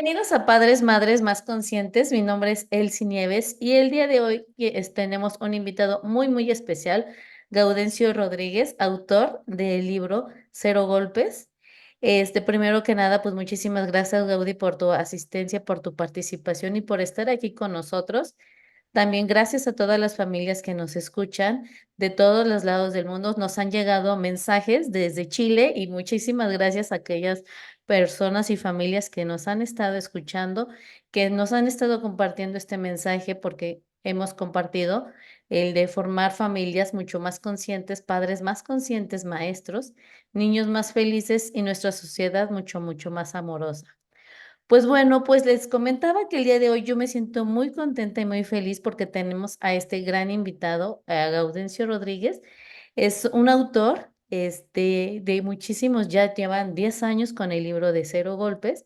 Bienvenidos a Padres, Madres Más Conscientes. Mi nombre es Elsie Nieves y el día de hoy tenemos un invitado muy especial, Gaudencio Rodríguez, autor del libro Cero Golpes. Primero que nada, pues muchísimas gracias, Gaudí, por tu asistencia, por tu participación y por estar aquí con nosotros. También gracias a todas las familias que nos escuchan de todos los lados del mundo. Nos han llegado mensajes desde Chile y muchísimas gracias a aquellas personas y familias que nos han estado escuchando, que nos han estado compartiendo este mensaje porque hemos compartido el de formar familias mucho más conscientes, padres más conscientes, maestros, niños más felices y nuestra sociedad mucho más amorosa. Pues bueno, pues les comentaba que el día de hoy yo me siento muy contenta y muy feliz porque tenemos a este gran invitado, a Gaudencio Rodríguez. Es un autor, de muchísimos, ya llevan 10 años con el libro de Cero Golpes.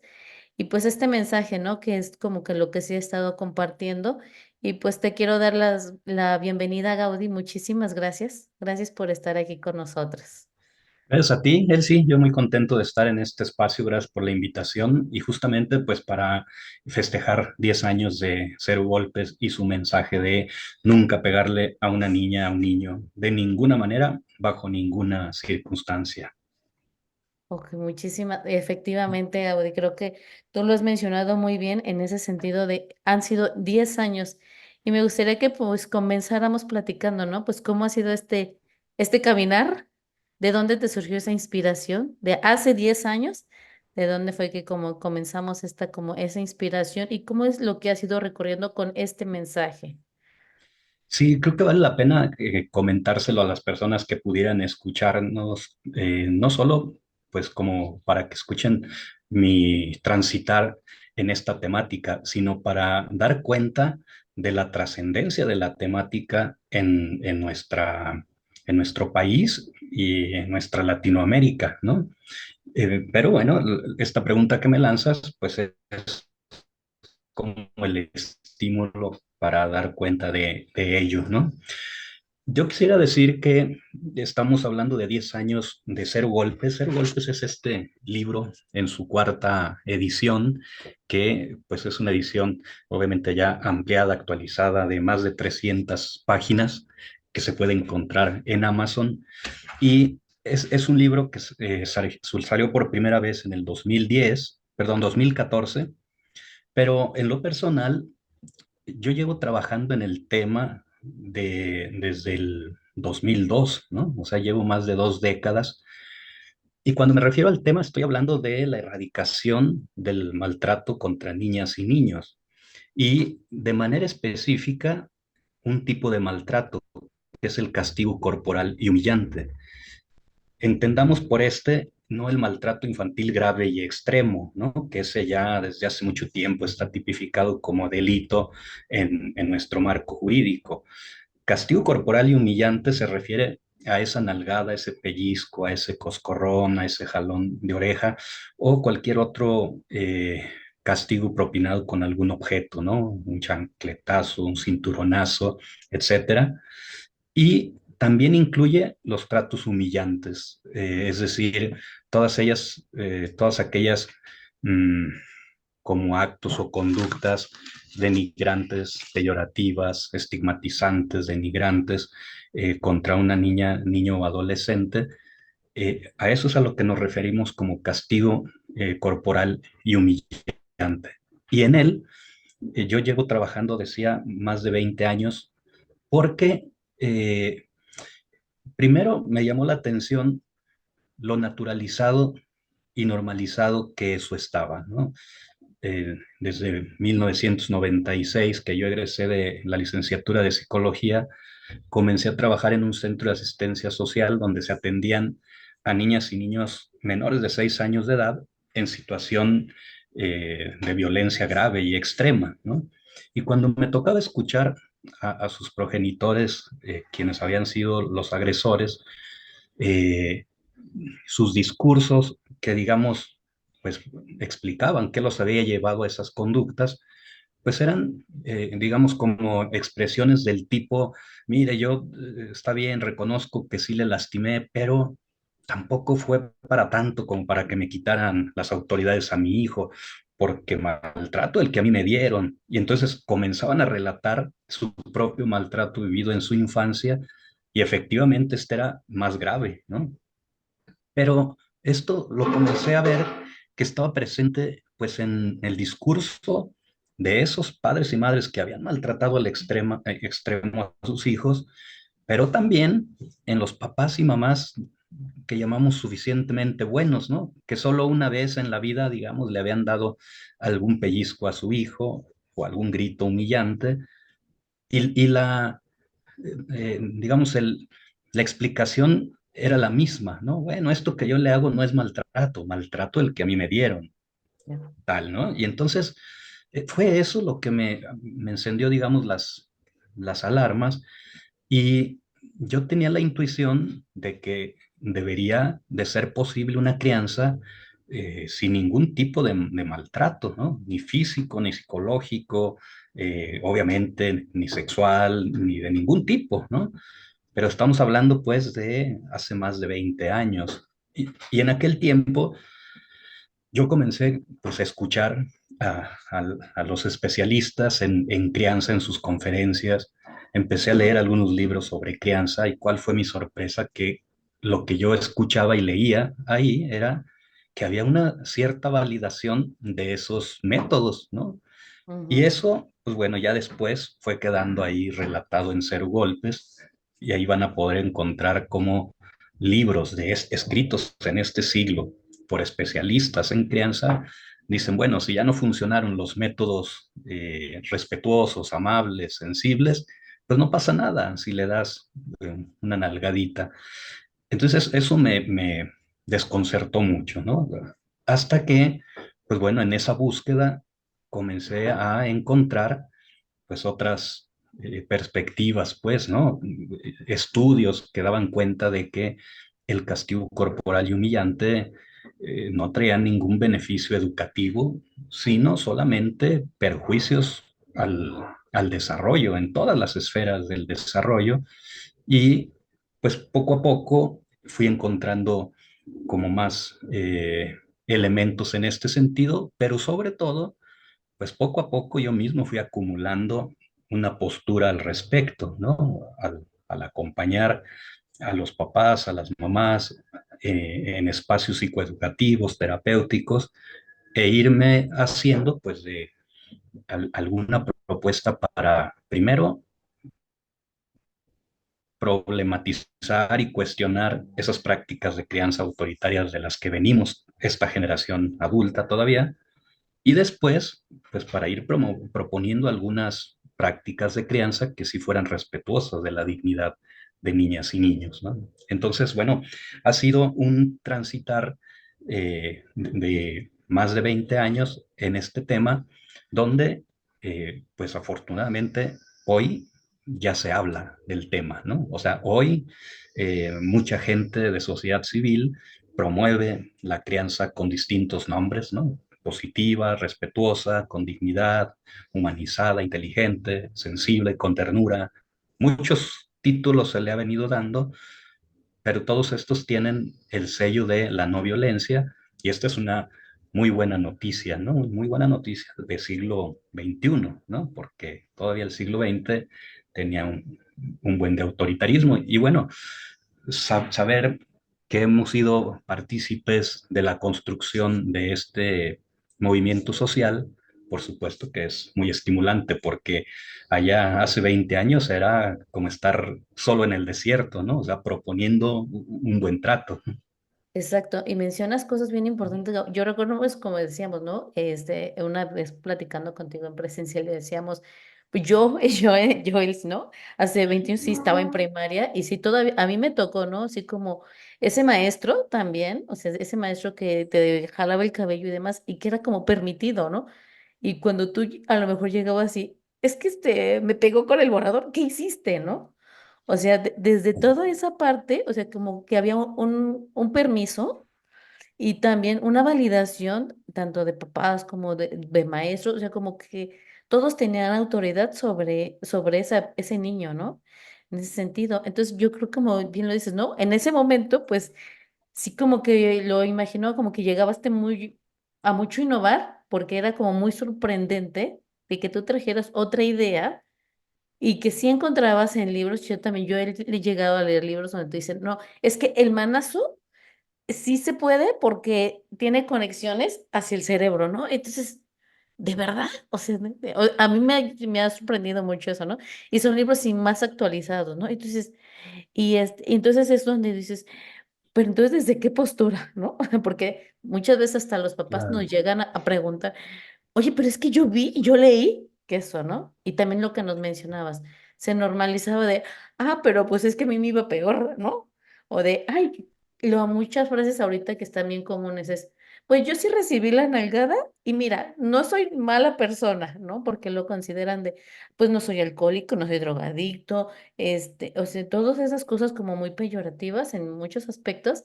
Y pues este mensaje, ¿no? Que es como que lo que sí he estado compartiendo. Y pues te quiero dar la bienvenida, Gaudí. Muchísimas gracias. Gracias por estar aquí con nosotros. Gracias a ti, Elsie. Yo muy contento de estar en este espacio. Gracias por la invitación y justamente pues para festejar 10 años de Cero Golpes y su mensaje de nunca pegarle a una niña, a un niño, de ninguna manera, bajo ninguna circunstancia. Ok, efectivamente, Audi, creo que tú lo has mencionado muy bien en ese sentido de, han sido 10 años y me gustaría que pues comenzáramos platicando, ¿no? Pues cómo ha sido este caminar, de dónde te surgió esa inspiración, de hace 10 años, de dónde fue que como comenzamos como esa inspiración y cómo es lo que has ido recorriendo con este mensaje. Sí, creo que vale la pena comentárselo a las personas que pudieran escucharnos, no solo pues como para que escuchen mi transitar en esta temática, sino para dar cuenta de la trascendencia de la temática en nuestro país y en nuestra Latinoamérica, ¿no? Pero bueno, esta pregunta que me lanzas, pues es como el estímulo para dar cuenta de ello, ¿no? Yo quisiera decir que estamos hablando de 10 años de Cero Golpes. Cero Golpes es este libro en su cuarta edición, que pues es una edición obviamente ya ampliada, actualizada, de más de 300 páginas que se puede encontrar en Amazon. Y es un libro que salió por primera vez en el 2010, perdón, 2014, pero en lo personal yo llevo trabajando en el tema desde el 2002, ¿no? O sea, llevo más de 2 décadas. Y cuando me refiero al tema, estoy hablando de la erradicación del maltrato contra niñas y niños. Y de manera específica, un tipo de maltrato, que es el castigo corporal y humillante. Entendamos por este no el maltrato infantil grave y extremo, ¿no? Que ese ya desde hace mucho tiempo está tipificado como delito en nuestro marco jurídico. Castigo corporal y humillante se refiere a esa nalgada, a ese pellizco, a ese coscorrón, a ese jalón de oreja o cualquier otro castigo propinado con algún objeto, ¿no? Un chancletazo, un cinturonazo, etcétera. Y también incluye los tratos humillantes, es decir, todas aquellas mm, como actos o conductas denigrantes, peyorativas, estigmatizantes, denigrantes contra una niña, niño o adolescente. A eso es a lo que nos referimos como castigo corporal y humillante. Y en él yo llevo trabajando, decía, más de 20 años porque primero me llamó la atención lo naturalizado y normalizado que eso estaba, ¿no? Desde 1996, que yo egresé de la licenciatura de psicología, comencé a trabajar en un centro de asistencia social donde se atendían a niñas y niños menores de 6 años de edad en situación de violencia grave y extrema, ¿no? Y cuando me tocaba escuchar a sus progenitores, quienes habían sido los agresores, eh, sus discursos que, digamos, pues explicaban qué los había llevado a esas conductas, pues eran, digamos, como expresiones del tipo, mire, yo está bien, reconozco que sí le lastimé, pero tampoco fue para tanto como para que me quitaran las autoridades a mi hijo, porque maltrato el que a mí me dieron. Y entonces comenzaban a relatar su propio maltrato vivido en su infancia y efectivamente este era más grave, ¿no? Pero esto lo comencé a ver que estaba presente pues en el discurso de esos padres y madres que habían maltratado al extremo a sus hijos, pero también en los papás y mamás que llamamos suficientemente buenos, ¿no? Que solo una vez en la vida, digamos, le habían dado algún pellizco a su hijo o algún grito humillante y digamos, la explicación era la misma, ¿no? Bueno, esto que yo le hago no es maltrato, maltrato el que a mí me dieron, Ya. tal, ¿no? Y entonces fue eso lo que me encendió, digamos, las alarmas y yo tenía la intuición de que debería de ser posible una crianza sin ningún tipo de maltrato, ¿no? Ni físico, ni psicológico, obviamente ni sexual, ni de ningún tipo, ¿no? Pero estamos hablando pues de hace más de 20 años. Y en aquel tiempo yo comencé pues a escuchar a los especialistas en crianza en sus conferencias, empecé a leer algunos libros sobre crianza y cuál fue mi sorpresa que lo que yo escuchaba y leía ahí era que había una cierta validación de esos métodos, ¿no? Y Ujú. eso, pues bueno, ya después fue quedando ahí relatado en Cero Golpes y ahí van a poder encontrar como libros escritos en este siglo por especialistas en crianza dicen, bueno, si ya no funcionaron los métodos respetuosos, amables, sensibles, pues no pasa nada si le das una nalgadita. Entonces eso me desconcertó mucho, ¿no? Hasta que, pues bueno, en esa búsqueda comencé a encontrar pues otras perspectivas, pues, ¿no? Estudios que daban cuenta de que el castigo corporal y humillante no traía ningún beneficio educativo, sino solamente perjuicios al desarrollo, en todas las esferas del desarrollo. Y pues poco a poco fui encontrando como más elementos en este sentido, pero sobre todo pues poco a poco yo mismo fui acumulando una postura al respecto, ¿no? Al acompañar a los papás, a las mamás en espacios psicoeducativos, terapéuticos, e irme haciendo pues de alguna propuesta para, primero, problematizar y cuestionar esas prácticas de crianza autoritarias de las que venimos esta generación adulta todavía. Y después, pues para ir proponiendo algunas prácticas de crianza que sí fueran respetuosas de la dignidad de niñas y niños, ¿no? Entonces, bueno, ha sido un transitar de más de 20 años en este tema, donde, pues afortunadamente, hoy ya se habla del tema, ¿no? O sea, hoy mucha gente de sociedad civil promueve la crianza con distintos nombres, ¿no? Positiva, respetuosa, con dignidad, humanizada, inteligente, sensible, con ternura. Muchos títulos se le ha venido dando, pero todos estos tienen el sello de la no violencia y esta es una muy buena noticia, ¿no? Muy buena noticia del siglo XXI, ¿no? Porque todavía el siglo XX tenía un buen de autoritarismo y bueno, saber que hemos sido partícipes de la construcción de este movimiento social, por supuesto que es muy estimulante porque allá hace 20 años era como estar solo en el desierto, ¿no? O sea, proponiendo un buen trato. Exacto, y mencionas cosas bien importantes. Yo recuerdo, pues, como decíamos, ¿no? Una vez platicando contigo en presencial, le decíamos, pues ¿no? Hace 20 años sí estaba en primaria y sí todavía, a mí me tocó, ¿no? Así como ese maestro también, o sea, ese maestro que te jalaba el cabello y demás, y que era como permitido, ¿no? Y cuando tú a lo mejor llegabas así, es que me pegó con el borrador, ¿qué hiciste, no? O sea, desde toda esa parte, o sea, como que había un permiso y también una validación, tanto de papás como de maestros, o sea, como que todos tenían autoridad sobre ese niño, ¿no? En ese sentido. Entonces, yo creo, como bien lo dices, ¿no? En ese momento, pues, sí como que lo imaginó como que llegaba a mucho innovar, porque era como muy sorprendente de que tú trajeras otra idea y que sí encontrabas en libros. Yo también, he llegado a leer libros donde te dicen, no, es que el manazo sí se puede porque tiene conexiones hacia el cerebro, ¿no? Entonces, ¿de verdad? O sea, a mí me ha sorprendido mucho eso, ¿no? Y son libros sí más actualizados, ¿no? Entonces, entonces es donde dices, pero entonces, ¿desde qué postura, no? Porque muchas veces hasta los papás Claro, nos llegan a preguntar, oye, pero es que yo vi, yo leí que eso, ¿no? Y también lo que nos mencionabas, se normalizaba de, pero pues es que a mí me iba peor, ¿no? O de, ay, muchas frases ahorita que están bien comunes es, pues yo sí recibí la nalgada y mira, no soy mala persona, ¿no? Porque lo consideran de, pues no soy alcohólico, no soy drogadicto, o sea, todas esas cosas como muy peyorativas en muchos aspectos.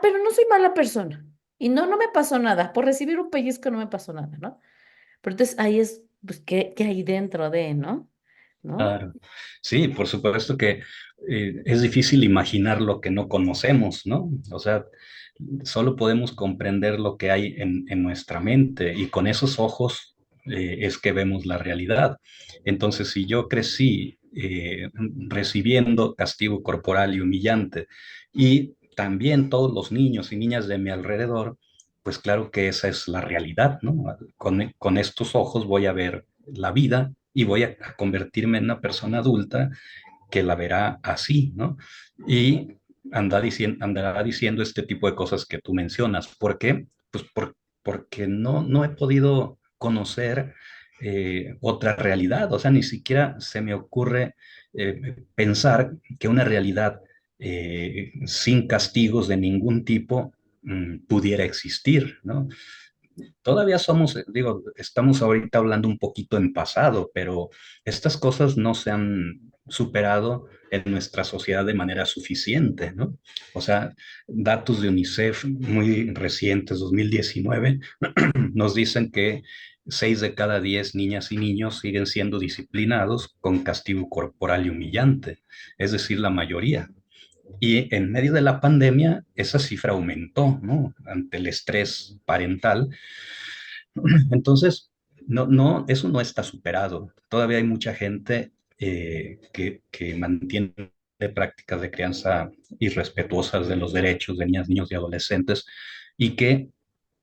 Pero no soy mala persona. Y no, no me pasó nada. Por recibir un pellizco no me pasó nada, ¿no? Pero entonces ahí es, pues, ¿qué hay dentro de, ¿no? ¿No? claro. Sí, por supuesto que es difícil imaginar lo que no conocemos, ¿no? O sea, solo podemos comprender lo que hay en nuestra mente y con esos ojos es que vemos la realidad. Entonces, si yo crecí recibiendo castigo corporal y humillante y también todos los niños y niñas de mi alrededor, pues claro que esa es la realidad, ¿no? Con estos ojos voy a ver la vida y voy a convertirme en una persona adulta que la verá así, ¿no? Y andará diciendo este tipo de cosas que tú mencionas. ¿Por qué? Pues porque no he podido conocer otra realidad, o sea, ni siquiera se me ocurre pensar que una realidad sin castigos de ningún tipo pudiera existir, ¿no? Todavía somos, digo, estamos ahorita hablando un poquito en pasado, pero estas cosas no se han superado en nuestra sociedad de manera suficiente, ¿no? O sea, datos de UNICEF muy recientes, 2019, nos dicen que 6 de cada 10 niñas y niños siguen siendo disciplinados con castigo corporal y humillante, es decir, la mayoría. Y en medio de la pandemia, esa cifra aumentó, ¿no? Ante el estrés parental. Entonces, eso no está superado. Todavía hay mucha gente que mantiene prácticas de crianza irrespetuosas de los derechos de niñas, niños y adolescentes y que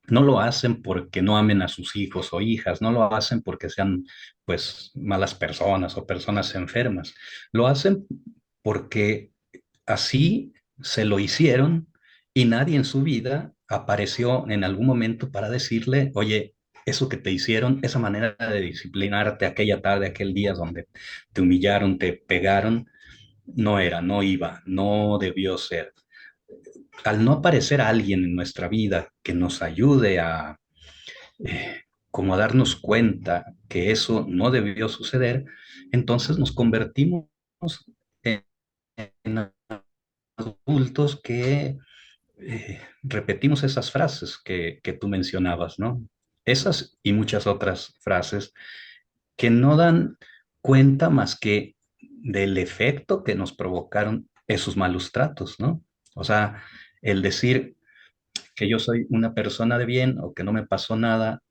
no lo hacen porque no amen a sus hijos o hijas, no lo hacen porque sean pues malas personas o personas enfermas. Lo hacen porque así se lo hicieron y nadie en su vida apareció en algún momento para decirle, oye, eso que te hicieron, esa manera de disciplinarte aquella tarde, aquel día donde te humillaron, te pegaron, no era, no iba, no debió ser. Al no aparecer alguien en nuestra vida que nos ayude a como a darnos cuenta que eso no debió suceder, entonces nos convertimos en, en adultos que repetimos esas frases que tú mencionabas, ¿no? Esas y muchas otras frases que no dan cuenta más que del efecto que nos provocaron esos malos tratos, ¿no? O sea, el decir que yo soy una persona de bien o que no me pasó nada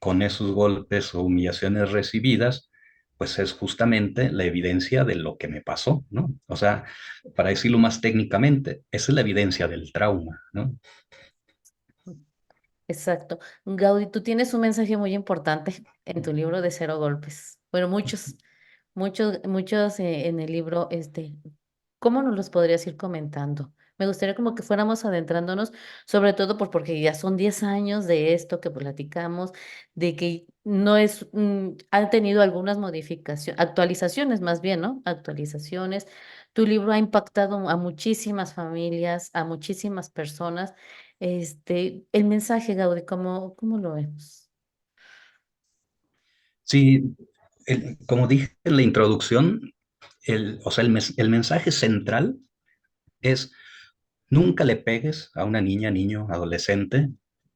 con esos golpes o humillaciones recibidas, pues es justamente la evidencia de lo que me pasó, ¿no? O sea, para decirlo más técnicamente, esa es la evidencia del trauma, ¿no? Exacto. Gaudí, tú tienes un mensaje muy importante en tu libro de Cero Golpes. Bueno, muchos en el libro, ¿cómo nos los podrías ir comentando? Me gustaría como que fuéramos adentrándonos, sobre todo porque ya son 10 años de esto que platicamos, de que no es, han tenido algunas modificaciones, actualizaciones más bien, ¿no? Actualizaciones. Tu libro ha impactado a muchísimas familias, a muchísimas personas. El mensaje, Gaudí, ¿cómo lo vemos? Sí, como dije en la introducción, o sea, el mensaje central es nunca le pegues a una niña, niño, adolescente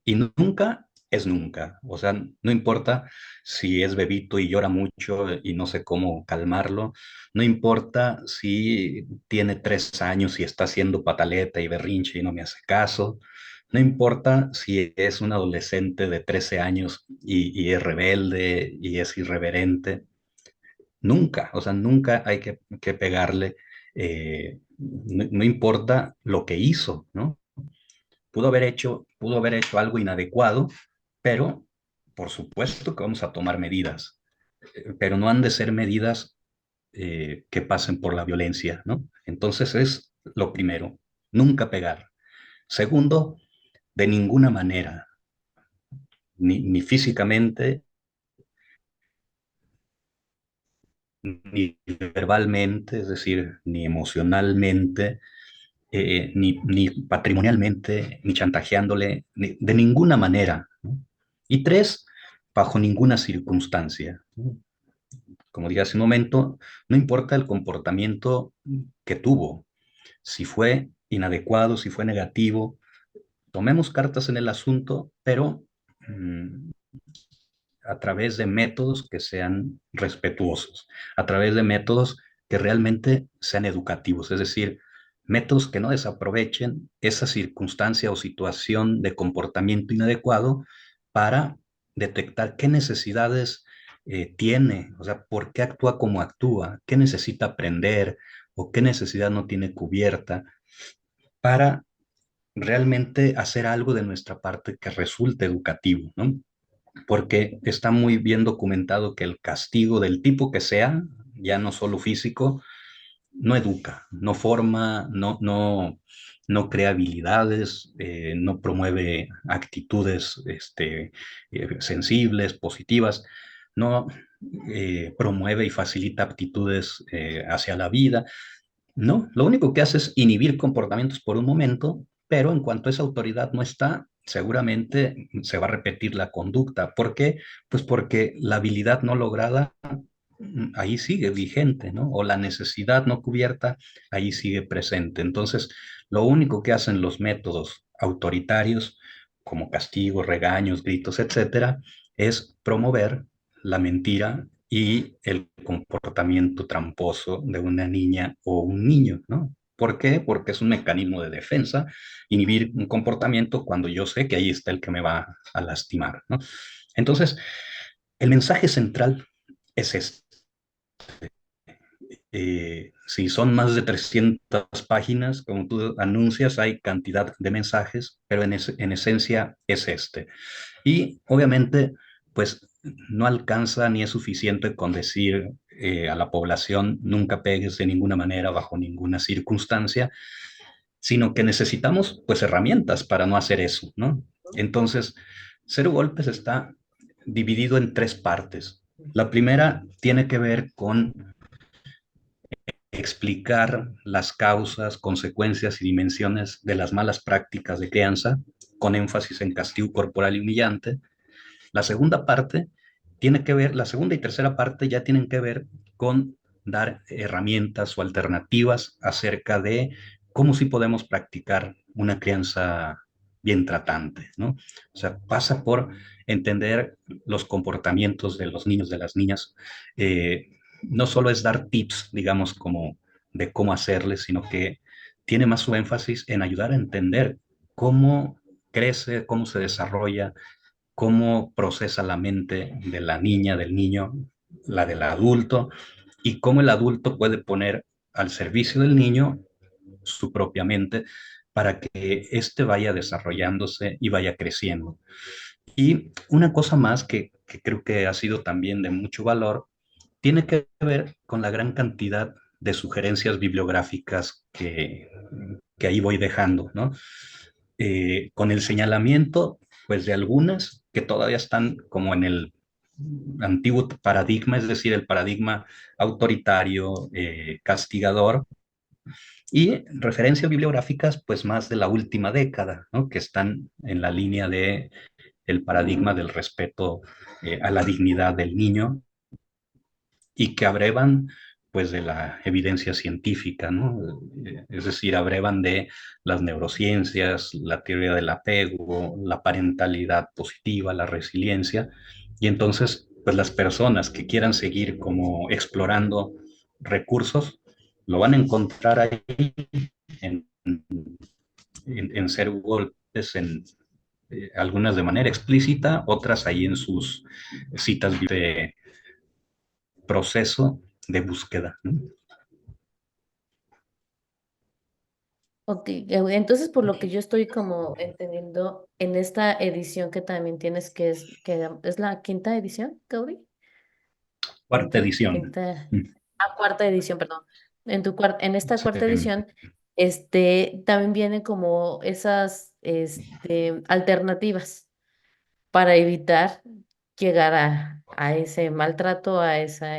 y nunca es nunca. O sea, no importa si es bebito y llora mucho y no sé cómo calmarlo, no importa si tiene 3 años y está haciendo pataleta y berrinche y no me hace caso, No importa si es un adolescente de 13 años y es rebelde y es irreverente, nunca, o sea, nunca hay que pegarle, no importa lo que hizo, ¿no? Pudo haber hecho algo inadecuado, pero por supuesto que vamos a tomar medidas, pero no han de ser medidas que pasen por la violencia, ¿no? Entonces es lo primero, nunca pegar. Segundo, de ninguna manera, ni físicamente, ni verbalmente, es decir, ni emocionalmente, ni patrimonialmente, ni chantajeándole, de ninguna manera, ¿no? Y tres, bajo ninguna circunstancia, ¿no? Como dije hace un momento, no importa el comportamiento que tuvo, si fue inadecuado, si fue negativo, tomemos cartas en el asunto, pero a través de métodos que sean respetuosos, a través de métodos que realmente sean educativos, es decir, métodos que no desaprovechen esa circunstancia o situación de comportamiento inadecuado para detectar qué necesidades tiene, o sea, por qué actúa como actúa, qué necesita aprender o qué necesidad no tiene cubierta, para realmente hacer algo de nuestra parte que resulte educativo, ¿no? Porque está muy bien documentado que el castigo del tipo que sea, ya no solo físico, no educa, no forma, no crea habilidades, no promueve actitudes sensibles, positivas, no promueve y facilita aptitudes hacia la vida. No, lo único que hace es inhibir comportamientos por un momento, pero en cuanto esa autoridad no está, seguramente se va a repetir la conducta. ¿Por qué? Pues porque la habilidad no lograda ahí sigue vigente, ¿no? O la necesidad no cubierta ahí sigue presente. Entonces, lo único que hacen los métodos autoritarios, como castigos, regaños, gritos, etcétera, es promover la mentira y el comportamiento tramposo de una niña o un niño, ¿no? ¿Por qué? Porque es un mecanismo de defensa, inhibir un comportamiento cuando yo sé que ahí está el que me va a lastimar, ¿no? Entonces, el mensaje central es este. Si son más de 300 páginas, como tú anuncias, hay cantidad de mensajes, pero en esencia es este. Y obviamente, pues no alcanza ni es suficiente con decir a la población nunca pegues de ninguna manera, bajo ninguna circunstancia, sino que necesitamos pues herramientas para no hacer eso, ¿no? Entonces, Cero Golpes está dividido en tres partes. La primera tiene que ver con explicar las causas, consecuencias y dimensiones de las malas prácticas de crianza, con énfasis en castigo corporal y humillante. La segunda parte tiene que ver, la segunda y tercera parte ya tienen que ver con dar herramientas o alternativas acerca de cómo sí podemos practicar una crianza bien tratante, ¿no? O sea, pasa por entender los comportamientos de los niños, de las niñas. No solo es dar tips, digamos, como de cómo hacerles, sino que tiene más su énfasis en ayudar a entender cómo crece, cómo se desarrolla, cómo procesa la mente de la niña, del niño, la del adulto, y cómo el adulto puede poner al servicio del niño su propia mente para que éste vaya desarrollándose y vaya creciendo. Y una cosa más que creo que ha sido también de mucho valor, tiene que ver con la gran cantidad de sugerencias bibliográficas que ahí voy dejando, ¿no? Con el señalamiento, pues de algunas que todavía están como en el antiguo paradigma, es decir, el paradigma autoritario, castigador, y referencias bibliográficas, pues más de la última década, ¿no? Que están en la línea de el paradigma del respeto a la dignidad del niño y que abrevan pues de la evidencia científica, ¿no? Es decir, abrevan de las neurociencias, la teoría del apego, la parentalidad positiva, la resiliencia, y entonces pues las personas que quieran seguir como explorando recursos lo van a encontrar ahí en, en Ser Google. en algunas de manera explícita, otras ahí en sus citas de proceso de búsqueda, ¿no? Ok, entonces por lo que yo estoy como entendiendo en esta edición que también tienes, que es la quinta edición, Gaudí. Cuarta edición. Quinta, Mm. cuarta edición, perdón. En esta Sí, cuarta edición, también vienen como esas, alternativas para evitar llegar a ese maltrato, a esa,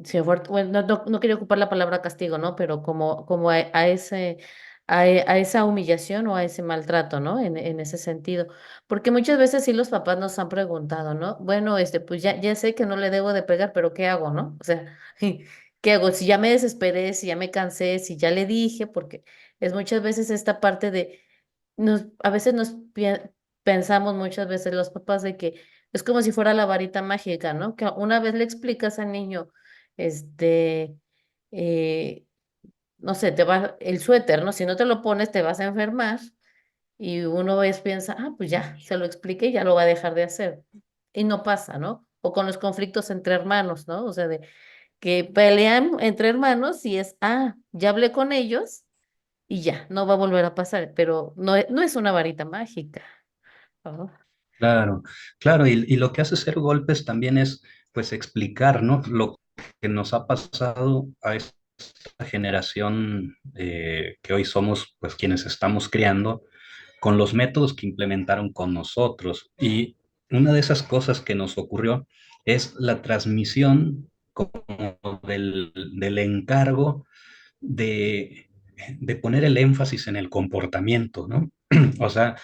sí, bueno, no quería ocupar la palabra castigo, ¿no? Pero como a ese, a esa humillación o a ese maltrato, ¿no? En ese sentido. Porque muchas veces sí los papás nos han preguntado, ¿no? Bueno, pues ya sé que no le debo de pegar, pero ¿qué hago, no? O sea, ¿qué hago? Si ya me desesperé, si ya me cansé, si ya le dije, porque es muchas veces esta parte de, a veces pensamos muchas veces los papás de que es como si fuera la varita mágica, ¿no? Que una vez le explicas al niño, este, eh, no sé, te va el suéter, ¿no? Si no te lo pones, te vas a enfermar. Y uno piensa, pues ya, se lo expliqué y ya lo va a dejar de hacer. Y no pasa, ¿no? O con los conflictos entre hermanos, ¿no? O sea, de que pelean entre hermanos y ya hablé con ellos y ya, no va a volver a pasar. Pero no es una varita mágica, ¿no? Claro, claro, y lo que hace ser golpes también es, pues, explicar, ¿no? Lo que nos ha pasado a esta generación que hoy somos, pues, quienes estamos criando, con los métodos que implementaron con nosotros. Y una de esas cosas que nos ocurrió es la transmisión como del encargo de, de poner el énfasis en el comportamiento, ¿no? O sea,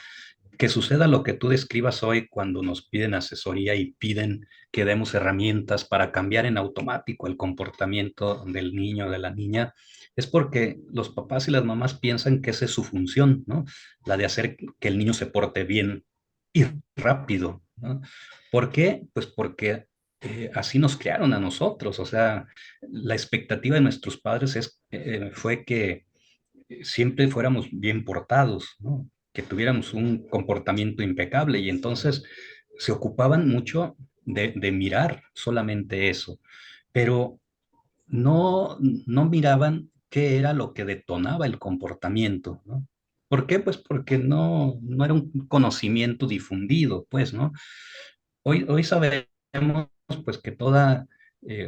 que suceda lo que tú describas hoy cuando nos piden asesoría y piden que demos herramientas para cambiar en automático el comportamiento del niño o de la niña, es porque los papás y las mamás piensan que esa es su función, ¿no? La de hacer que el niño se porte bien y rápido, ¿no? ¿Por qué? Pues porque así nos crearon a nosotros, o sea, la expectativa de nuestros padres fue que siempre fuéramos bien portados, ¿no? Que tuviéramos un comportamiento impecable y entonces se ocupaban mucho de mirar solamente eso, pero no miraban qué era lo que detonaba el comportamiento, ¿no? ¿Por qué? Pues porque no era un conocimiento difundido, pues, ¿no? Hoy sabemos pues que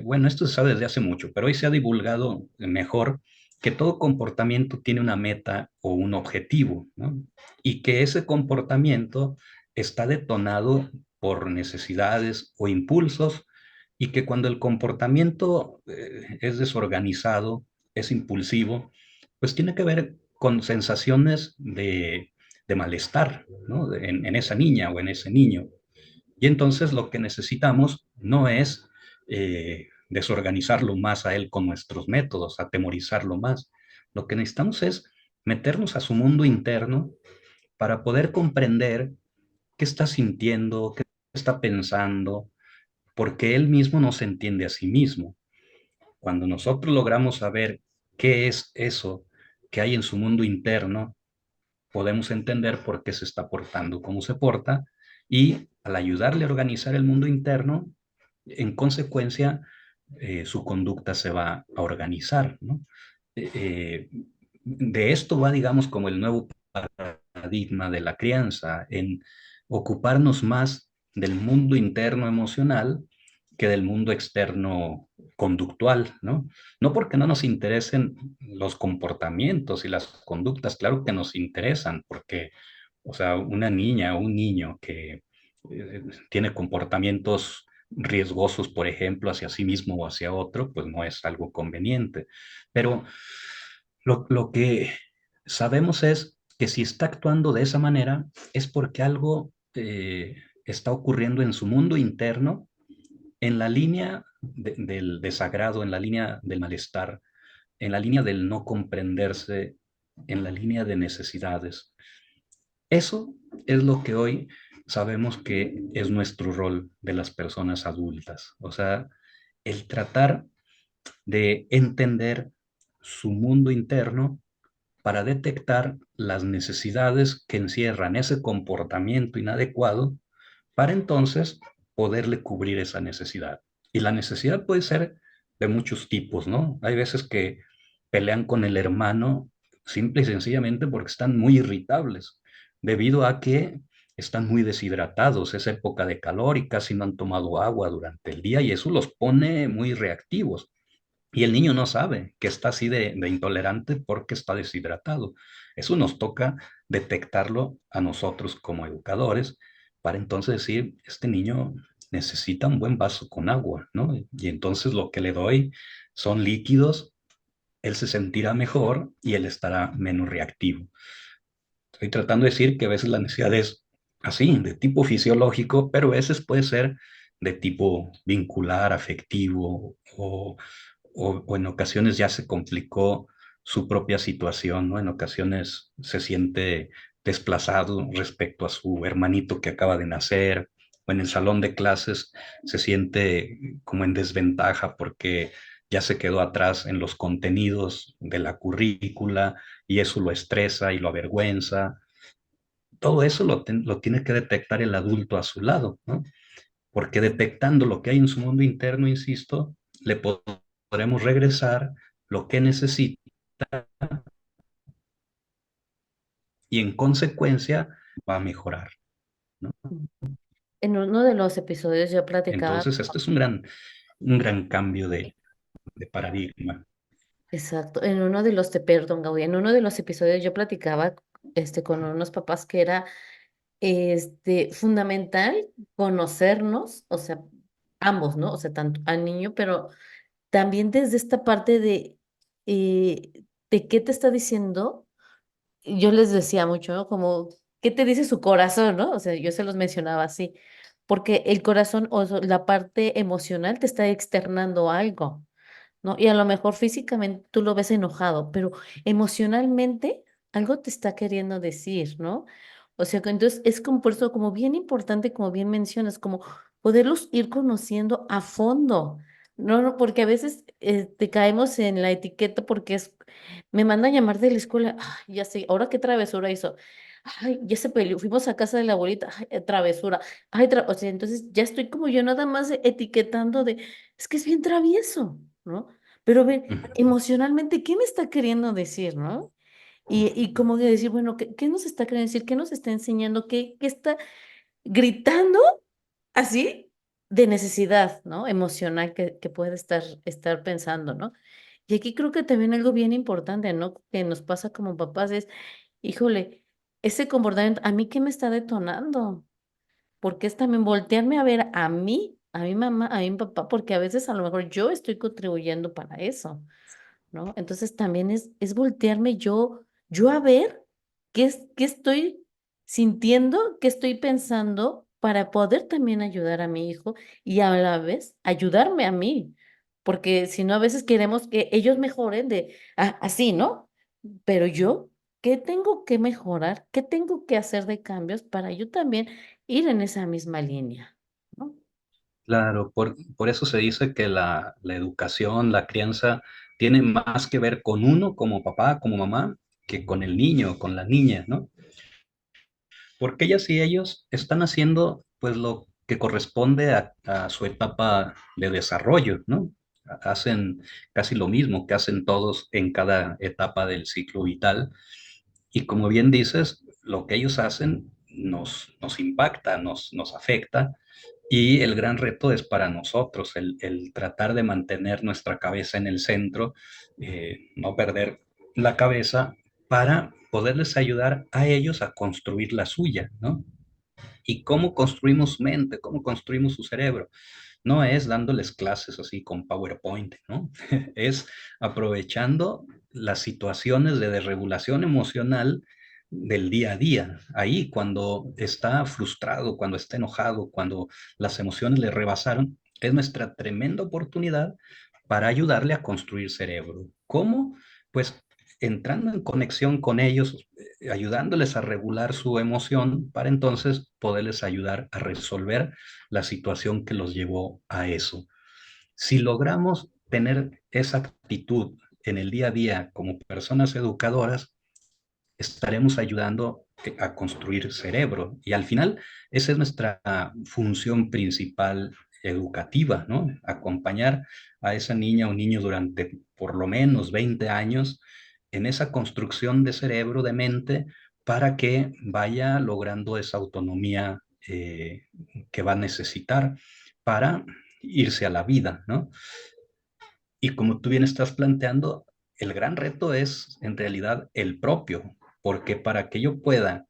bueno, esto se sabe desde hace mucho, pero hoy se ha divulgado mejor que todo comportamiento tiene una meta o un objetivo, ¿no? Y que ese comportamiento está detonado por necesidades o impulsos y que cuando el comportamiento es desorganizado, es impulsivo, pues tiene que ver con sensaciones de malestar, ¿no? En esa niña o en ese niño. Y entonces lo que necesitamos no es desorganizarlo más a él con nuestros métodos, atemorizarlo más. Lo que necesitamos es meternos a su mundo interno para poder comprender qué está sintiendo, qué está pensando, porque él mismo no se entiende a sí mismo. Cuando nosotros logramos saber qué es eso que hay en su mundo interno, podemos entender por qué se está portando como se porta y al ayudarle a organizar el mundo interno, en consecuencia, su conducta se va a organizar, ¿no? De esto va, digamos, como el nuevo paradigma de la crianza, en ocuparnos más del mundo interno emocional que del mundo externo conductual, ¿no? No porque no nos interesen los comportamientos y las conductas, claro que nos interesan, porque, o sea, una niña o un niño que tiene comportamientos riesgosos, por ejemplo, hacia sí mismo o hacia otro, pues no es algo conveniente. Pero lo que sabemos es que si está actuando de esa manera es porque algo está ocurriendo en su mundo interno, en la línea del desagrado, en la línea del malestar, en la línea del no comprenderse, en la línea de necesidades. Eso es lo que hoy sabemos que es nuestro rol de las personas adultas. O sea, el tratar de entender su mundo interno para detectar las necesidades que encierran ese comportamiento inadecuado para entonces poderle cubrir esa necesidad. Y la necesidad puede ser de muchos tipos, ¿no? Hay veces que pelean con el hermano simple y sencillamente porque están muy irritables, debido a que están muy deshidratados, es época de calor y casi no han tomado agua durante el día y eso los pone muy reactivos. Y el niño no sabe que está así de intolerante porque está deshidratado. Eso nos toca detectarlo a nosotros como educadores para entonces decir, este niño necesita un buen vaso con agua, ¿no? Y entonces lo que le doy son líquidos, él se sentirá mejor y él estará menos reactivo. Estoy tratando de decir que a veces la necesidad es así, de tipo fisiológico, pero a veces puede ser de tipo vincular, afectivo o en ocasiones ya se complicó su propia situación, ¿no? En ocasiones se siente desplazado respecto a su hermanito que acaba de nacer, o en el salón de clases se siente como en desventaja porque ya se quedó atrás en los contenidos de la currícula y eso lo estresa y lo avergüenza. Todo eso lo tiene que detectar el adulto a su lado, ¿no? Porque detectando lo que hay en su mundo interno, insisto, le podremos regresar lo que necesita y en consecuencia va a mejorar, ¿no? En uno de los episodios yo platicaba, Entonces, este es un gran cambio de paradigma. exacto, en uno de los, perdón, Gaudí, en uno de los episodios yo platicaba con unos papás que era fundamental conocernos, o sea, ambos, ¿no? O sea, tanto al niño, pero también desde esta parte de qué te está diciendo. Yo les decía mucho, ¿no? Como, ¿qué te dice su corazón, no? O sea, yo se los mencionaba así, porque el corazón la parte emocional te está externando algo, ¿no? Y a lo mejor físicamente tú lo ves enojado, pero emocionalmente algo te está queriendo decir, ¿no? O sea, que entonces es como por eso como bien importante, como bien mencionas, como poderlos ir conociendo a fondo. No, no, porque a veces te caemos en la etiqueta porque me mandan llamar de la escuela, ay, ya sé, ahora qué travesura hizo. Ay, ya se peleó, fuimos a casa de la abuelita, ay, travesura. Ay, o sea, entonces ya estoy como yo nada más etiquetando es que es bien travieso, ¿no? Pero ve, emocionalmente, ¿qué me está queriendo decir, no? Y como de decir, bueno, ¿qué nos está queriendo decir? ¿Qué nos está enseñando? ¿Qué está gritando así de necesidad, ¿no? Emocional que puede estar pensando, ¿no? Y aquí creo que también algo bien importante, ¿no? Que nos pasa como papás es, híjole, ese comportamiento, ¿a mí qué me está detonando? Porque es también voltearme a ver a mí, a mi mamá, a mi papá, porque a veces a lo mejor yo estoy contribuyendo para eso, ¿no? Entonces también es voltearme yo a ver qué estoy sintiendo, qué estoy pensando para poder también ayudar a mi hijo y a la vez ayudarme a mí, porque si no a veces queremos que ellos mejoren así, ¿no? Pero yo, ¿qué tengo que mejorar? ¿Qué tengo que hacer de cambios para yo también ir en esa misma línea, ¿no? Claro, por eso se dice que la educación, la crianza, tiene más que ver con uno como papá, como mamá, que con el niño, con la niña, ¿no? Porque ellas y ellos están haciendo pues lo que corresponde a su etapa de desarrollo, ¿no? Hacen casi lo mismo que hacen todos en cada etapa del ciclo vital. Y como bien dices, lo que ellos hacen nos impacta, nos afecta. Y el gran reto es para nosotros, el tratar de mantener nuestra cabeza en el centro, no perder la cabeza para poderles ayudar a ellos a construir la suya, ¿no? ¿Y cómo construimos su mente? ¿Cómo construimos su cerebro? No es dándoles clases así con PowerPoint, ¿no? Es aprovechando las situaciones de desregulación emocional del día a día. Ahí, cuando está frustrado, cuando está enojado, cuando las emociones le rebasaron, es nuestra tremenda oportunidad para ayudarle a construir cerebro. ¿Cómo? Pues entrando en conexión con ellos, ayudándoles a regular su emoción para entonces poderles ayudar a resolver la situación que los llevó a eso. Si logramos tener esa actitud en el día a día como personas educadoras, estaremos ayudando a construir cerebro. Y al final, esa es nuestra función principal educativa, ¿no? Acompañar a esa niña o niño durante por lo menos 20 años en esa construcción de cerebro, de mente, para que vaya logrando esa autonomía que va a necesitar para irse a la vida, ¿no? Y como tú bien estás planteando, el gran reto es en realidad el propio, porque para que yo pueda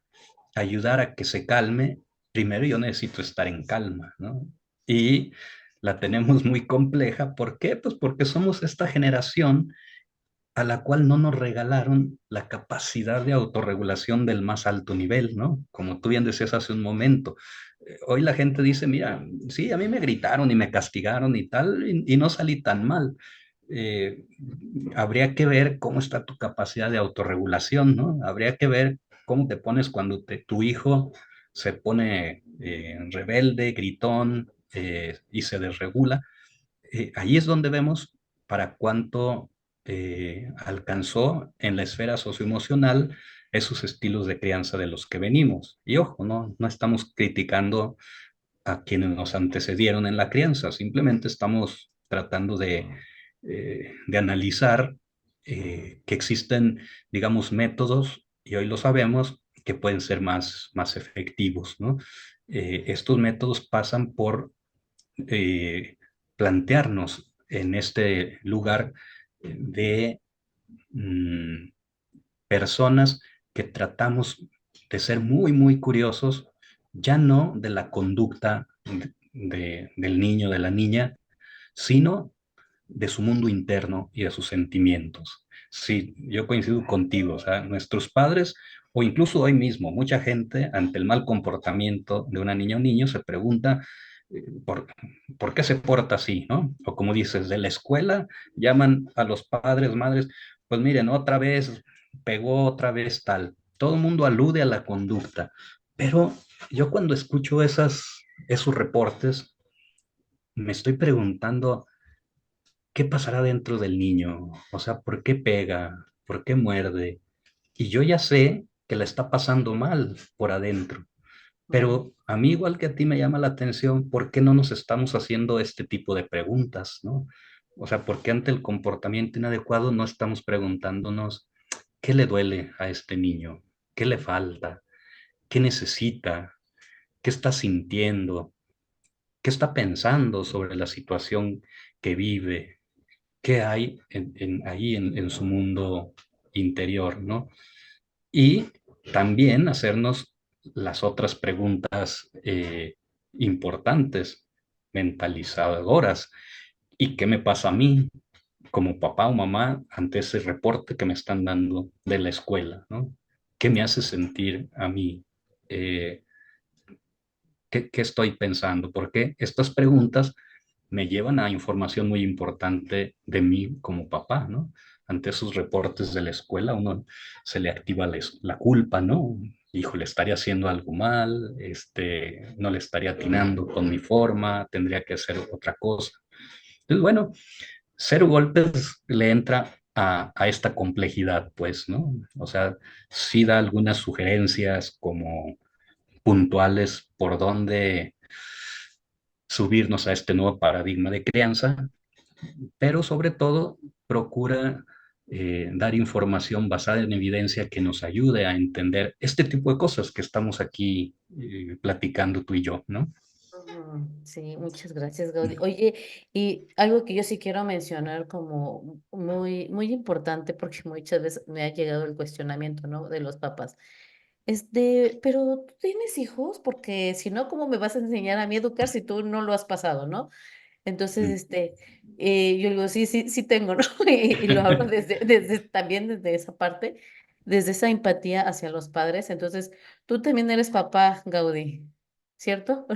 ayudar a que se calme, primero yo necesito estar en calma, ¿no? Y la tenemos muy compleja. ¿Por qué? Pues porque somos esta generación a la cual no nos regalaron la capacidad de autorregulación del más alto nivel, ¿no? Como tú bien decías hace un momento. Hoy la gente dice, mira, sí, a mí me gritaron y me castigaron y tal, y no salí tan mal. Eh, Habría que ver cómo está tu capacidad de autorregulación, ¿no? Habría que ver cómo te pones cuando tu hijo se pone rebelde, gritón y se desregula. Ahí es donde vemos para cuánto alcanzó en la esfera socioemocional esos estilos de crianza de los que venimos. Y ojo, no estamos criticando a quienes nos antecedieron en la crianza, simplemente estamos tratando de analizar que existen, digamos, métodos, y hoy lo sabemos, que pueden ser más efectivos, ¿no? Estos métodos pasan por eh, plantearnos en este lugar de mm, personas que tratamos de ser muy curiosos, ya no de la conducta del niño, de la niña, sino de su mundo interno y de sus sentimientos. Sí, yo coincido contigo, o sea, nuestros padres, o incluso hoy mismo, mucha gente ante el mal comportamiento de una niña o niño se pregunta por qué se porta así, ¿no? O como dices, de la escuela llaman a los padres, madres, pues miren, otra vez pegó, otra vez tal. Todo el mundo alude a la conducta, pero yo cuando escucho esos reportes, me estoy preguntando, ¿qué pasará dentro del niño? O sea, ¿por qué pega? ¿Por qué muerde? Y yo ya sé que la está pasando mal por adentro, Ujú. pero a mí igual que a ti me llama la atención, ¿por qué no nos estamos haciendo este tipo de preguntas, ¿no? O sea, ¿por qué ante el comportamiento inadecuado no estamos preguntándonos qué le duele a este niño? ¿Qué le falta? ¿Qué necesita? ¿Qué está sintiendo? ¿Qué está pensando sobre la situación que vive? ¿Qué hay ahí en su mundo interior, ¿no? Y también hacernos las otras preguntas importantes, mentalizadoras. ¿Y qué me pasa a mí como papá o mamá ante ese reporte que me están dando de la escuela, ¿no? ¿Qué me hace sentir a mí? Eh, ¿Qué estoy pensando? Porque estas preguntas me llevan a información muy importante de mí como papá, ¿no? Ante esos reportes de la escuela, uno se le activa la culpa, ¿no? Hijo, le estaría haciendo algo mal, no le estaría atinando con mi forma, tendría que hacer otra cosa. Entonces, bueno, Cero Golpes le entra a esta complejidad, pues, ¿no? O sea, sí da algunas sugerencias como puntuales por dónde subirnos a este nuevo paradigma de crianza, pero sobre todo procura dar información basada en evidencia que nos ayude a entender este tipo de cosas que estamos aquí platicando tú y yo, ¿no? Ujú. Sí, muchas gracias, Gaudí. Oye, y algo que yo sí quiero mencionar como muy importante, porque muchas veces me ha llegado el cuestionamiento, ¿no? De los papás. Pero tú tienes hijos, porque si no, ¿cómo me vas a enseñar a mí a educar si tú no lo has pasado, ¿no? Entonces, Mm. yo digo, sí tengo, ¿no? Y lo hablo también desde esa parte, desde esa empatía hacia los padres. Entonces, tú también eres papá, Gaudí, ¿cierto?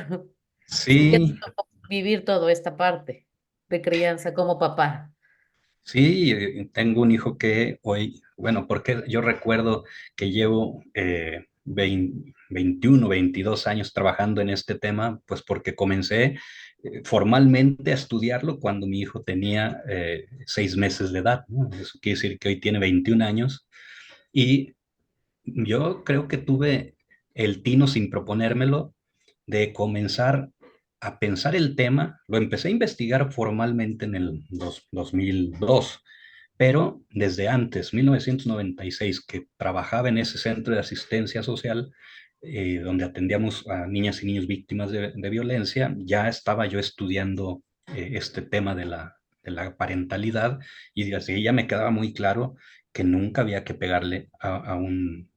Sí, ya te Sí, tocó vivir toda esta parte de crianza como papá. sí, tengo un hijo que hoy, bueno, porque yo recuerdo que llevo 21, 22 años trabajando en este tema, pues porque comencé formalmente a estudiarlo cuando mi hijo tenía 6 meses de edad, ¿no? Eso quiere decir que hoy tiene 21 años y Yo creo que tuve el tino sin proponérmelo de comenzar a pensar el tema. Lo empecé a investigar formalmente en el 2002, pero desde antes, 1996, que trabajaba en ese centro de asistencia social, donde atendíamos a niñas y niños víctimas de violencia, ya estaba yo estudiando este tema de la parentalidad y desde ahí ya me quedaba muy claro que nunca había que pegarle a un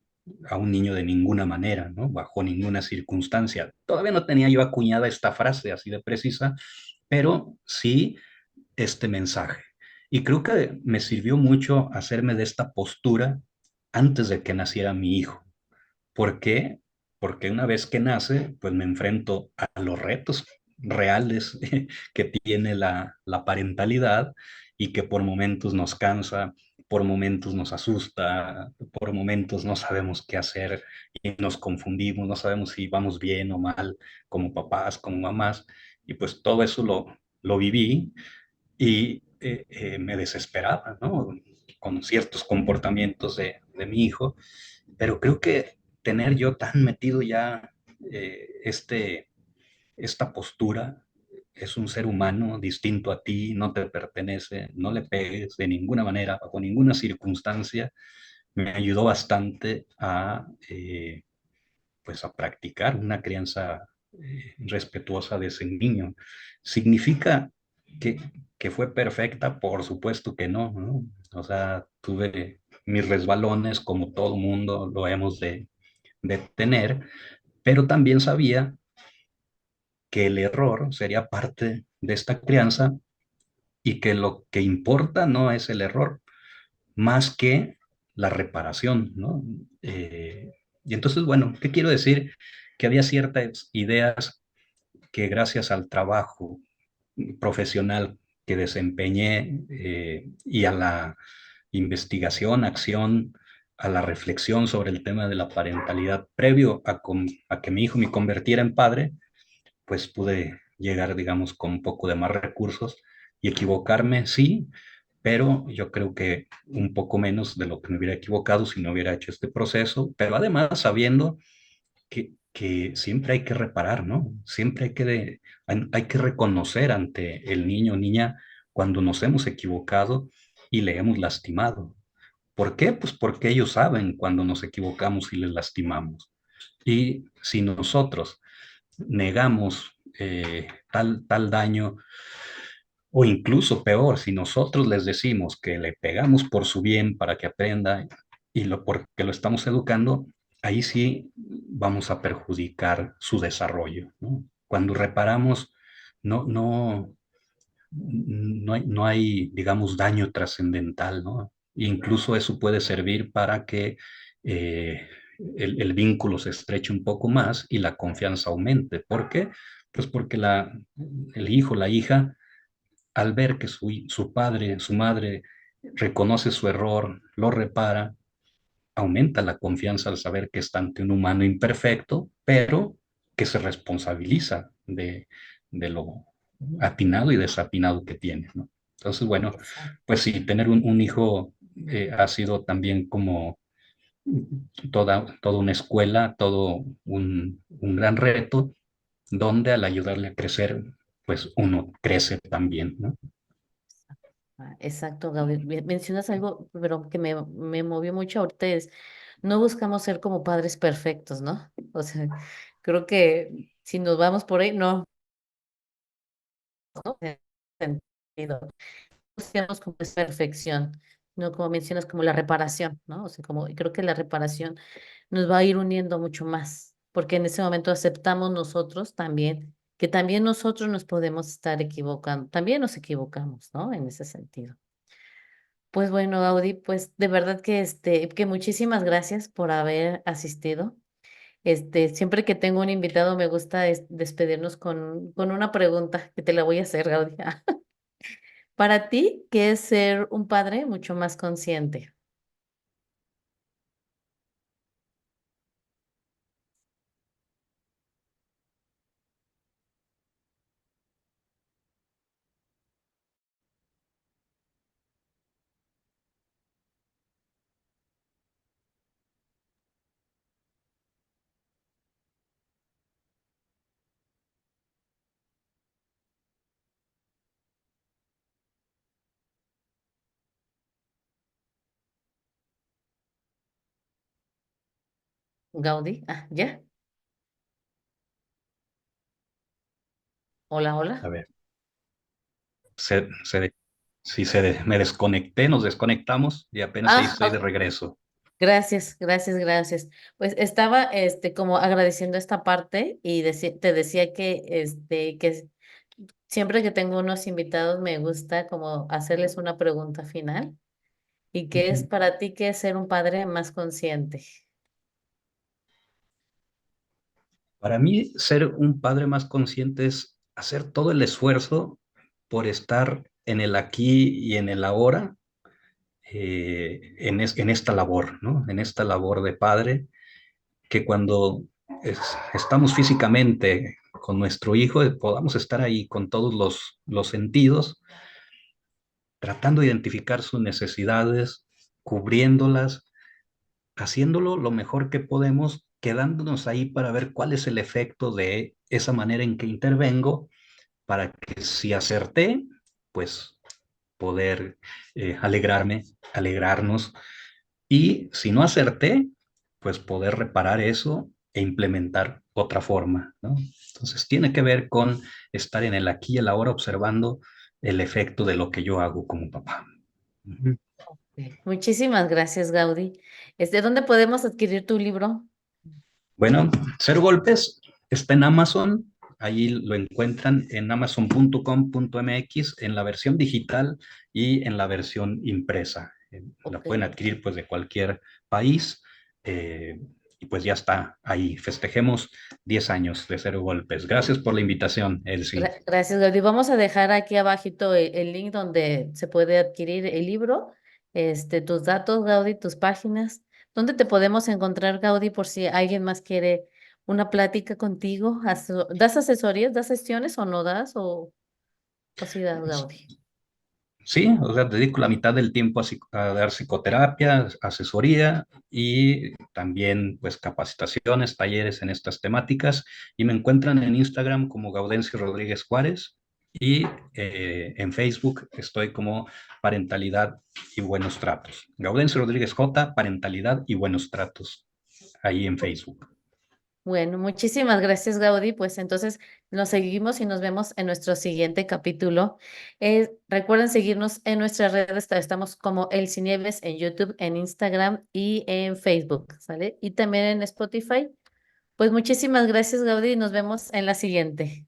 niño de ninguna manera, ¿no? Bajo ninguna circunstancia. Todavía no tenía yo acuñada esta frase así de precisa, pero sí este mensaje. Y creo que me sirvió mucho hacerme de esta postura antes de que naciera mi hijo. ¿Por qué? Porque una vez que nace, pues me enfrento a los retos reales que tiene la parentalidad y que por momentos nos cansa, por momentos nos asusta, por momentos no sabemos qué hacer y nos confundimos, no sabemos si vamos bien o mal como papás, como mamás. Y pues todo eso lo viví y me desesperaba, ¿no? Con ciertos comportamientos de mi hijo, pero creo que tener yo tan metido ya este, esta postura, es un ser humano distinto a ti, no te pertenece, no le pegues de ninguna manera, bajo ninguna circunstancia, me ayudó bastante a, pues a practicar una crianza respetuosa de ese niño. ¿Significa que, que fue perfecta? Por supuesto que no, ¿no? O sea, tuve mis resbalones como todo mundo lo hemos de tener, pero también sabía que el error sería parte de esta crianza y que lo que importa no es el error, más que la reparación, ¿no? Y entonces, bueno, ¿qué quiero decir? Que había ciertas ideas que gracias al trabajo profesional que desempeñé y a la investigación, acción, a la reflexión sobre el tema de la parentalidad previo a que mi hijo me convirtiera en padre, pues pude llegar, digamos, con un poco de más recursos y equivocarme, sí, pero yo creo que un poco menos de lo que me hubiera equivocado si no hubiera hecho este proceso, pero además sabiendo que siempre hay que reparar, ¿no? Siempre hay que reconocer ante el niño o niña cuando nos hemos equivocado y le hemos lastimado. ¿Por qué? Pues porque ellos saben cuando nos equivocamos y les lastimamos. Y si nosotros negamos tal daño, o incluso peor, si nosotros les decimos que le pegamos por su bien para que aprenda y porque lo estamos educando, ahí sí vamos a perjudicar su desarrollo, ¿no? Cuando reparamos, no, no, no hay, digamos, daño trascendental, ¿no? Incluso eso puede servir para que el vínculo se estreche un poco más y la confianza aumente. ¿Por qué? Pues porque el hijo, la hija, al ver que su padre, su madre reconoce su error, lo repara, aumenta la confianza al saber que está ante un humano imperfecto, pero que se responsabiliza de lo atinado y desatinado que tiene, ¿no? Entonces, bueno, Exacto. pues sí, tener un hijo ha sido también como toda una escuela, todo un gran reto, donde al ayudarle a crecer, pues uno crece también, ¿no? Exacto, Gaby. Mencionas algo, pero que me movió mucho ahorita es, no buscamos ser como padres perfectos, ¿no? O sea, creo que si nos vamos por ahí, no, no tiene sentido. Buscamos como es perfección, no como mencionas, como la reparación, ¿no? O sea, como y creo que la reparación nos va a ir uniendo mucho más, porque en ese momento aceptamos nosotros también, que también nosotros nos podemos estar equivocando, también nos equivocamos, ¿no? En ese sentido. Pues bueno, Audi, pues de verdad que que muchísimas gracias por haber asistido. Siempre que tengo un invitado me gusta despedirnos con una pregunta que te la voy a hacer, Gaudí. Para ti, ¿qué es ser un padre mucho más consciente? Gaudí. Ah, ya. Hola, A hola. ver, se, se, si me desconecté, nos desconectamos y apenas ahí Ah, estoy de regreso. gracias, gracias, gracias. Pues estaba, como agradeciendo esta parte y te decía que, que siempre que tengo unos invitados me gusta como hacerles una pregunta final. ¿Y qué es Ujú. para ti qué es ser un padre más consciente? Para mí, ser un padre más consciente es hacer todo el esfuerzo por estar en el aquí y en el ahora, en esta labor, ¿no? En esta labor de padre, que cuando estamos físicamente con nuestro hijo, podamos estar ahí con todos los sentidos, tratando de identificar sus necesidades, cubriéndolas, haciéndolo lo mejor que podemos, quedándonos ahí para ver cuál es el efecto de esa manera en que intervengo, para que si acerté, pues poder alegrarnos, y si no acerté, pues poder reparar eso e implementar otra forma, ¿no? Entonces tiene que ver con estar en el aquí y el ahora observando el efecto de lo que yo hago como papá. Ujú. Muchísimas gracias, Gaudí. ¿Dónde podemos adquirir tu libro? Bueno, Cero Golpes está en Amazon. Ahí lo encuentran en amazon.com.mx en la versión digital y en la versión impresa. La Ok. pueden adquirir pues de cualquier país, y pues ya está ahí. Festejemos 10 años de Cero Golpes. Gracias por la invitación, Elsie. Gracias, Gaudí. Vamos a dejar aquí abajito el link donde se puede adquirir el libro, tus datos, Gaudí, tus páginas. ¿Dónde te podemos encontrar, Gaudí, por si alguien más quiere una plática contigo? ¿Das asesorías, das sesiones o no das? ¿O sí das, Gaudí? Sí, o sea, dedico la mitad del tiempo a dar psicoterapia, asesoría y también pues capacitaciones, talleres en estas temáticas, y me encuentran en Instagram como Gaudencio Rodríguez Juárez, y en Facebook estoy como Parentalidad y Buenos Tratos. Gaudencio Rodríguez J, Parentalidad y Buenos Tratos, ahí en Facebook. Bueno, muchísimas gracias, Gaudí. Pues entonces nos seguimos y nos vemos en nuestro siguiente capítulo. Recuerden seguirnos en nuestras redes. Estamos como Elsie Nieves en YouTube, en Instagram y en Facebook, ¿sale? Y también en Spotify. Pues muchísimas gracias, Gaudí, y nos vemos en la siguiente.